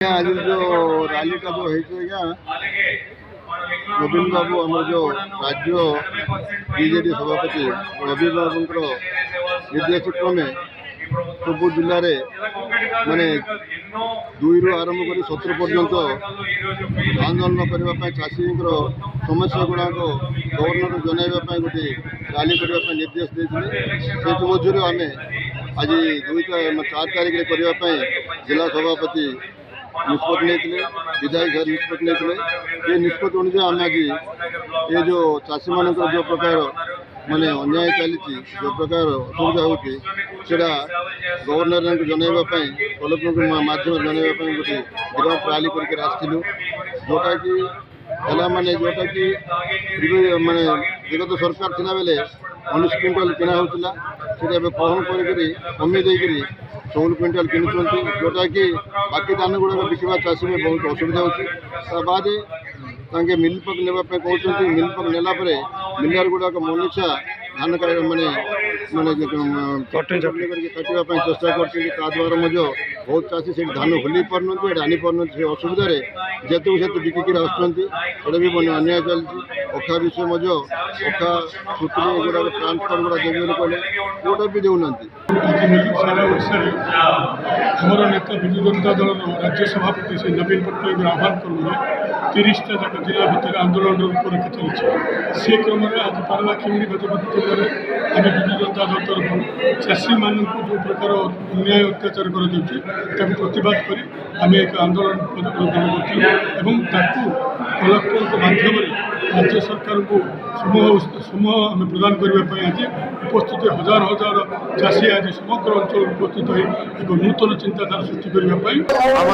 आज जो रैली का जो है नवीन बाबू आम जो राज्य बीजेडी सभापति नवीन बाबू निर्देश क्रमे सब जिले में माने 2 रु आरंभ कर 17 पर्यंत आंदोलन करने चाषी समस्या गुड़ाक गवर्नर जनवाई गोटे रैली करने निर्देश देते से मध्य आम आज 4 तारीख करने जिला सभापति निष्पत्ति नहीं विधायक घर निष्पत्ति नहीं निष्पत्ति अनुसार आम आज ये जो चाषी मान जो प्रकार माने अन्याय चली जो प्रकार असुविधा होता गवर्नर जनवाई कलेक्टर मध्यम जनवाई गोटे विरोध रैली करके आसलु जोटा कि माने जोटा कि माने विगत सरकार थिला बेले 19 क्विंटाल किना होता से कम कर कमी देकर 16 क्विंटाल किणुंट जोटा कि बाकी धान गुड़ा बिकवा चाषी में बहुत असुविधा होती बाद मिल पक नापी कहते मिल पक नेला मिलर गुड़ाक मनुष्य धान माने माने काटापी चेष्टा कर बहुत चाषी से धान होली पार्टी आनी पार्टी असुविधा जेतु से बिकिकी आसुँच भी अन्याय चलती अखा विषय अखा सुतली गुड़ा ट्रांसफर गुड़ा देवी कहले गोटा भी देना आमर नेता विजु जनता दल राज्य सभापति से नवीन पट्टनायक आह्वान करूँ 30टा जाक जिला भितर आंदोलन रूपरेखा चली से क्रम में आज पारलाखेमुड़ी गजपति जिले में आम विजु जनता दल तरफ चाषी मान जो प्रकार अन्याय अत्याचार कर प्रतिवाद कर आम एक आंदोलन प्रदर्शन करूँ कलेक्टर माध्यम राज्य सरकार को समूह आम प्रदान करने आज उपस्थित हजार हजार चाषी आज समग्र अंचल उपस्थित हो एक नूतन चिंताधारा सृष्टि करने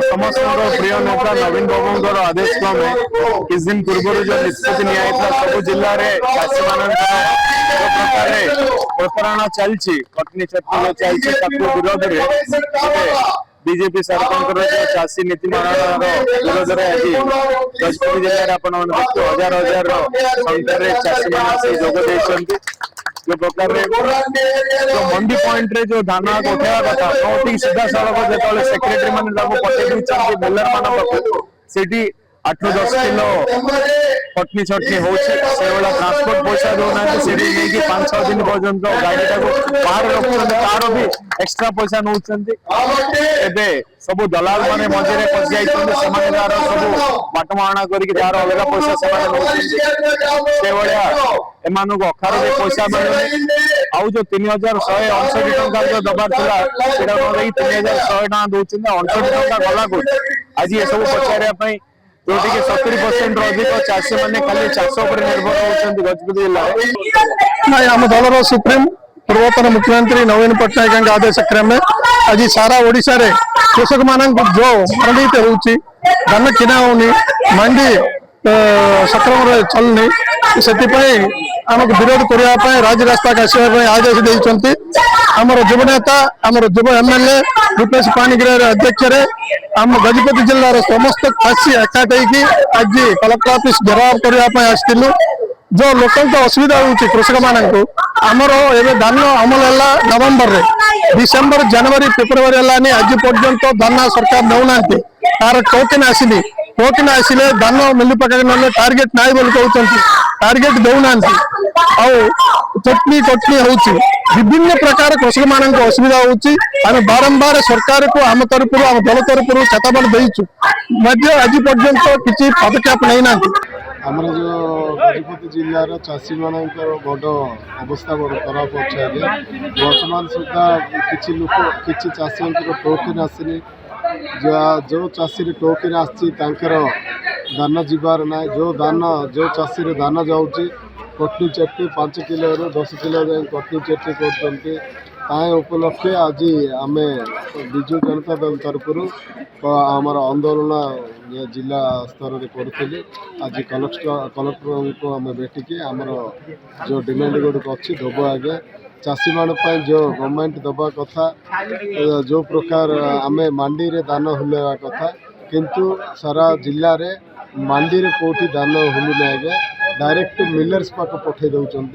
समस्त प्रिय नेता नवीन बाबू आदेश क्रमे किस दिन पूर्व जो निष्पत्ति निया सब जिले में चाषी मान प्रतारणा चलती कटनी चटनी चलती विरोध में बीजेपी सरकार जो चाषी नीति विरोध में आज गजपति जिले में आप हजार हजार संख्यार चाषी मान जोग जो प्रकार जो मंडी पॉइंट रे जो धान उठा कथा नोटिंग सीधा सड़क जो सेक्रेटरी मैंने पठे मिलर मान 8-10 किलो कटनी चटनी हो ट्रांसपोर्ट पैसा दौना 5-6 दिन पर्यंत गाड़ी बाहर रखुच्च तार भी एक्सट्रा पैसा नौ सब दलाल माने मझे फसी जाइए सब बाटमाणा करके अलग पैसा से अखार पैसा मिलूनी आउ जो 3169 टंका जो दबार था 3169 टका दौरान 69 टंका गला को आज ये सब पचारे जो 70% अधिक चाषी मैंने खाली चाष पर निर्भर होती गजपति जिले आम दलर सुप्रीम पूर्वतन मुख्यमंत्री नवीन पट्टनायक आदेश क्रमे आज सारा ओडिशा रे कृषक मान जो प्रभावित होउची धान किना होनी मंडी सक्रम चलनी से आमको विरोध करने राजरास्ता आसवाई आदेश देते आमर युव नेता आमर युव एमएलए रूपेश पाणिग्राही अध्यक्ष आम गजपति जिलार समस्त चाषी एकाठी आज कलेक्टर ऑफिस घेराव करने आसलु जो लोक असुविधा होती कृषक मान आमर एवं धान अमल है नवेम्बर में डिसेम्बर जनवरी फेब्रुआरी है आज पर्यंत धान सरकार नौना तार टोकन आसनी टोकन आसिले धान मिल पकड़ ना टार्गेट ना बोल कहते टार्गेट दौना चटनी कटनी हो विभिन्न प्रकार कृषक मान असुविधा होमें बारंबार सरकार को आम तरफ आम दल तरफ चेतावनी देचु आज पर्यंत किसी पदक्षेप नहीं ना आमर जो गजपति जिलार चाषी मान बड़ अवस्था बड़ खराब अच्छे वर्तमान सुधा किसी लोक किसी चाषी टोकन आसनी जो चाषी टोकन आसर धान जीवार ना जो चाषी धान जाऊँगी कटनी चटनी 5 किलो 10 किलो जाए कटनी चटनी कर उपलक्षे आज आम विजु जनता दल तरफ आमर आंदोलन जिला स्तर में करूँ आज कलेक्टर को आम भेटिकी आमर जो डिमांड गुड़क अच्छी दब आगे चाषी मान जो गवर्नमेंट दबा कथा जो प्रकार आम मंडी रे दान हुलवा कथा किंतु सारा जिले में मंडी रे कोठी दान हुलुना आगे डायरेक्ट मिलर्स पाक पठे दौरान